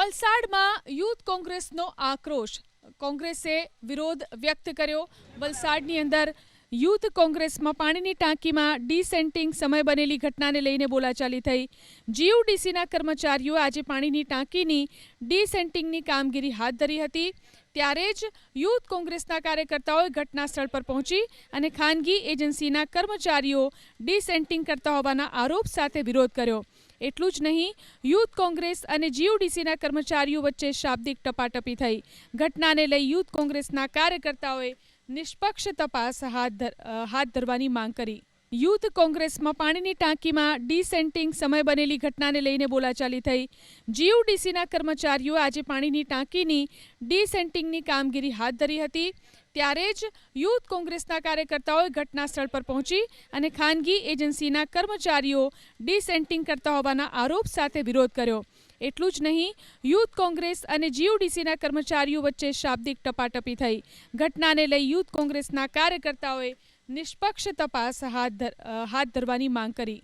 વલસાડમાં યુથ કોંગ્રેસનો આક્રોશ. કોંગ્રેસે વિરોધ વ્યક્ત કર્યો. વલસાડની અંદર યુથ કોંગ્રેસમાં પાણીની ટાંકીમાં ડિસેન્ટિંગ સમય બનેલી ઘટનાને લઈને બોલાચાલી થઈ. જીયુડીસીના કર્મચારીઓ આજે પાણીની ટાંકીની ડિસેન્ટિંગની કામગીરી હાથ ધરી હતી. ત્યારે જ યુથ કોંગ્રેસના કાર્યકર્તાઓએ ઘટના સ્થળ પર પહોંચી અને ખાનગી એજન્સીના કર્મચારીઓ ડિસેન્ટિંગ કરતા હોવાના આરોપ સાથે વિરોધ કર્યો. એટલું જ નહીં, યુથ કોંગ્રેસ અને જીયુડીસીના કર્મચારીઓ વચ્ચે શાબ્દિક ટપાટપી થઈ. ઘટનાને લઈ યુથ કોંગ્રેસના કાર્યકર્તાઓએ નિષ્પક્ષ તપાસ હાથ ધરવાની માંગ કરી. યુથ કોંગ્રેસમાં પાણીની ટાંકીમાં ડિસેન્ટિંગ સમય બનેલી ઘટનાને લઈને બોલાચાલી થઈ. જીયુડીસીના કર્મચારીઓ આજે પાણીની ટાંકીની ડિસેન્ટિંગની કામગીરી હાથ ધરી હતી. ત્યારે જ યુથ કોંગ્રેસના કાર્યકર્તાઓએ ઘટના સ્થળ પર પહોંચી અને ખાનગી એજન્સીના કર્મચારીઓ ડિસેન્ટિંગ કરતા હોવાના આરોપ સાથે વિરોધ કર્યો. એટલું જ નહીં, યુથ કોંગ્રેસ અને જીયુડીસીના કર્મચારીઓ વચ્ચે શાબ્દિક ટપાટપી થઈ. ઘટનાને લઈ યુથ કોંગ્રેસના કાર્યકર્તાઓએ નિષ્પક્ષ તપાસ હાથ ધરવાની માંગ કરી.